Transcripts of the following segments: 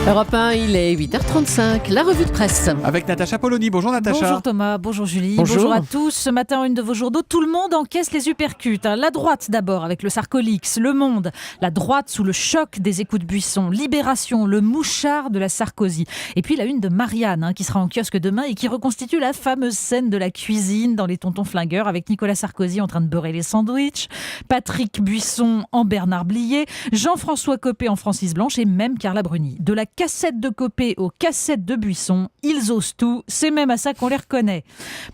Europe 1, il est 8h35, la revue de presse. Avec Natacha Polony. Bonjour Natacha. Bonjour Thomas, bonjour Julie, Bonjour à tous. Ce matin, en une de vos journaux, tout le monde encaisse les uppercuts. La droite d'abord avec le Sarcolix, Le Monde. La droite sous le choc des échos de Buisson. Libération, le mouchard de la Sarkozy. Et puis la une de Marianne, qui sera en kiosque demain et qui reconstitue la fameuse scène de la cuisine dans Les Tontons Flingueurs avec Nicolas Sarkozy en train de beurrer les sandwichs, Patrick Buisson en Bernard Blier, Jean-François Copé en Francis Blanche et même Carla Bruni. De la cassette de Copé aux cassettes de Buisson, ils osent tout, c'est même à ça qu'on les reconnaît.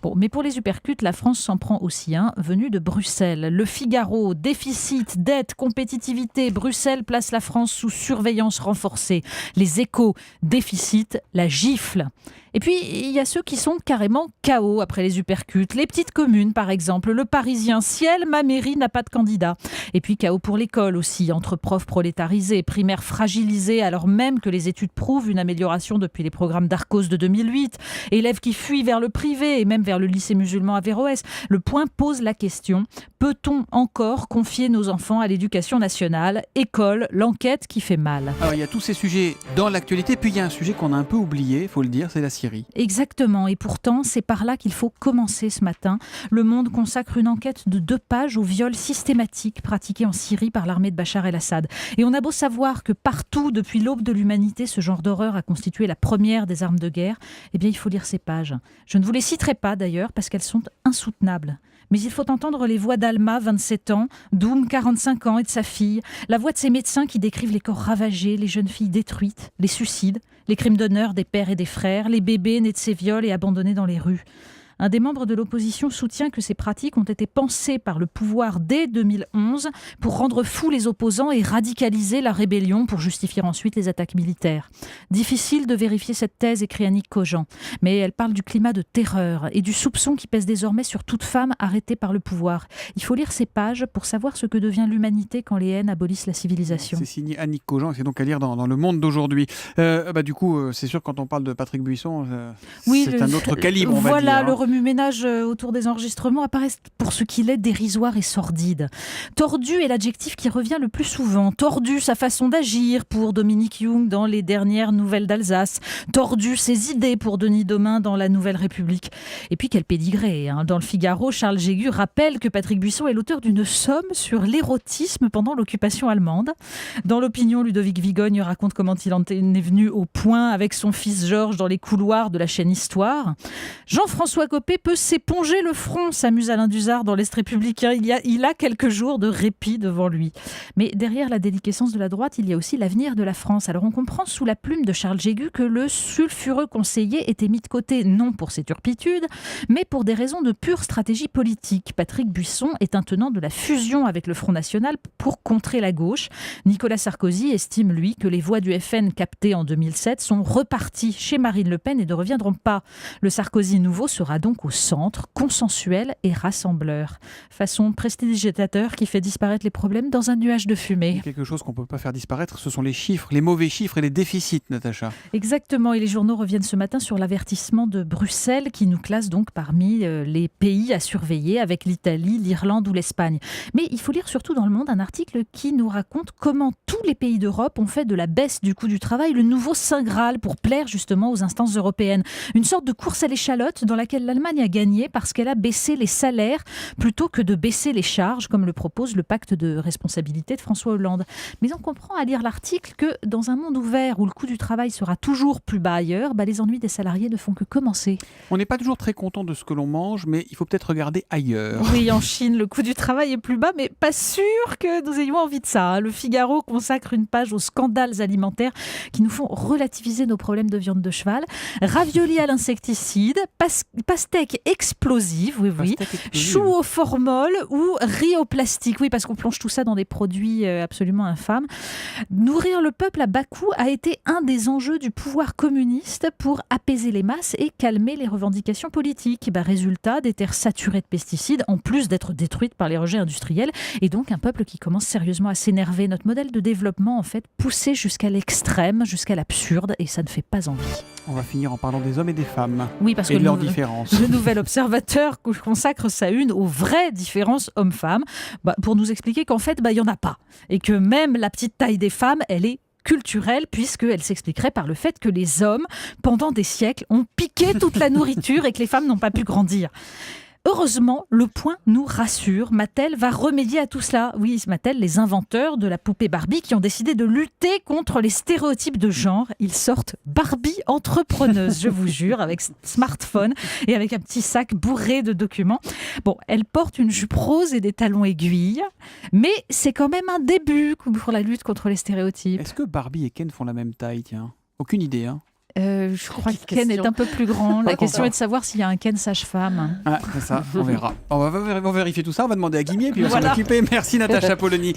Bon, mais pour les uppercuts, la France s'en prend aussi un, venu de Bruxelles. Le Figaro, déficit, dette, compétitivité, Bruxelles place la France sous surveillance renforcée. Les Échos, déficit, la gifle. Et puis, il y a ceux qui sont carrément KO après les uppercuts. Les petites communes, par exemple. Le Parisien, ciel, ma mairie n'a pas de candidat. Et puis, KO pour l'école aussi, entre profs prolétarisés, primaires fragilisés, alors même que les études prouvent une amélioration depuis les programmes d'Arcos de 2008. Élèves qui fuient vers le privé et même vers le lycée musulman Averroès. Le Point pose la question, peut-on encore confier nos enfants à l'éducation nationale ? École, l'enquête qui fait mal. Alors il y a tous ces sujets dans l'actualité, puis il y a un sujet qu'on a un peu oublié, il faut le dire, c'est la Syrie. Exactement, et pourtant c'est par là qu'il faut commencer ce matin. Le Monde consacre une enquête de 2 pages au viol systématique pratiqué en Syrie par l'armée de Bachar el-Assad. Et on a beau savoir que partout depuis l'aube de l'humanité, ce genre d'horreur a constitué la première des armes de guerre, eh bien il faut lire ces pages. Je ne vous les citerai pas d'ailleurs parce qu'elles sont insoutenables. Mais il faut entendre les voix d'Alma, 27 ans, Doum, 45 ans, et de sa fille, la voix de ces médecins qui décrivent les corps ravagés, les jeunes filles détruites, les suicides, les crimes d'honneur des pères et des frères, les bébés nés de ces viols et abandonnés dans les rues. Un des membres de l'opposition soutient que ces pratiques ont été pensées par le pouvoir dès 2011 pour rendre fous les opposants et radicaliser la rébellion pour justifier ensuite les attaques militaires. Difficile de vérifier cette thèse, écrit Annick Cogent, mais elle parle du climat de terreur et du soupçon qui pèse désormais sur toute femme arrêtée par le pouvoir. Il faut lire ces pages pour savoir ce que devient l'humanité quand les haines abolissent la civilisation. C'est signé Annick Cogent et c'est donc à lire dans Le Monde d'aujourd'hui. Du coup, c'est sûr quand on parle de Patrick Buisson, c'est un autre calibre, on va dire. Voilà, le remue-ménage autour des enregistrements apparaît pour ce qu'il est dérisoire et sordide. Tordu est l'adjectif qui revient le plus souvent. Tordu sa façon d'agir pour Dominique Young dans Les Dernières Nouvelles d'Alsace. Tordu ses idées pour Denis Domain dans La Nouvelle République. Et puis quel pédigré, Dans Le Figaro, Charles Jégu rappelle que Patrick Buisson est l'auteur d'une somme sur l'érotisme pendant l'occupation allemande. Dans l'Opinion, Ludovic Vigogne raconte comment il en est venu au point avec son fils Georges dans les couloirs de la chaîne Histoire. Jean-François Copé peut s'éponger le front, s'amuse Alain Duzard dans l'Est républicain. Il a quelques jours de répit devant lui. Mais derrière la déliquescence de la droite, il y a aussi l'avenir de la France. Alors on comprend sous la plume de Charles Jégu que le sulfureux conseiller était mis de côté non pour ses turpitudes, mais pour des raisons de pure stratégie politique. Patrick Buisson est un tenant de la fusion avec le Front National pour contrer la gauche. Nicolas Sarkozy estime, lui, que les voix du FN captées en 2007 sont reparties chez Marine Le Pen et ne reviendront pas. Le Sarkozy nouveau sera donc au centre, consensuel et rassembleur. Façon prestidigitateur qui fait disparaître les problèmes dans un nuage de fumée. Quelque chose qu'on ne peut pas faire disparaître, ce sont les chiffres, les mauvais chiffres et les déficits, Natacha. Exactement, et les journaux reviennent ce matin sur l'avertissement de Bruxelles qui nous classe donc parmi les pays à surveiller avec l'Italie, l'Irlande ou l'Espagne. Mais il faut lire surtout dans Le Monde un article qui nous raconte comment tous les pays d'Europe ont fait de la baisse du coût du travail le nouveau Saint Graal pour plaire justement aux instances européennes. Une sorte de course à l'échalote dans laquelle l'Allemagne a gagné parce qu'elle a baissé les salaires plutôt que de baisser les charges, comme le propose le pacte de responsabilité de François Hollande. Mais on comprend à lire l'article que dans un monde ouvert où le coût du travail sera toujours plus bas ailleurs, les ennuis des salariés ne font que commencer. On n'est pas toujours très content de ce que l'on mange, mais il faut peut-être regarder ailleurs. Oui, en Chine, le coût du travail est plus bas, mais pas sûr que nous ayons envie de ça. Le Figaro consacre une page aux scandales alimentaires qui nous font relativiser nos problèmes de viande de cheval. Raviolis à l'insecticide, pastèque explosive, oui, choux au formol ou riz au plastique, oui, parce qu'on plonge tout ça dans des produits absolument infâmes. Nourrir le peuple à bas coût a été un des enjeux du pouvoir communiste pour apaiser les masses et calmer les revendications politiques. Résultat, des terres saturées de pesticides, en plus d'être détruites par les rejets industriels, et donc un peuple qui commence sérieusement à s'énerver. Notre modèle de développement, en fait, poussé jusqu'à l'extrême, jusqu'à l'absurde, et ça ne fait pas envie. On va finir en parlant des hommes et des femmes. Oui, parce et que de leurs différences. Le Nouvel Observateur consacre sa une aux vraies différences hommes-femmes, pour nous expliquer qu'en fait, il n'y en a pas. Et que même la petite taille des femmes, elle est culturelle, puisqu'elle s'expliquerait par le fait que les hommes, pendant des siècles, ont piqué toute la nourriture et que les femmes n'ont pas pu grandir. Heureusement, Le Point nous rassure. Mattel va remédier à tout cela. Oui, Mattel, les inventeurs de la poupée Barbie qui ont décidé de lutter contre les stéréotypes de genre. Ils sortent Barbie entrepreneuse, je vous jure, avec smartphone et avec un petit sac bourré de documents. Bon, elle porte une jupe rose et des talons aiguilles, mais c'est quand même un début pour la lutte contre les stéréotypes. Est-ce que Barbie et Ken font la même taille, tiens ? Aucune idée, hein. Je crois que Ken est un peu plus grand. La question est de savoir s'il y a un Ken sage-femme. Ah, c'est ça, on verra. On va vérifier tout ça, on va demander à Guimier, puis on va s'en occuper. Merci Natacha Polony.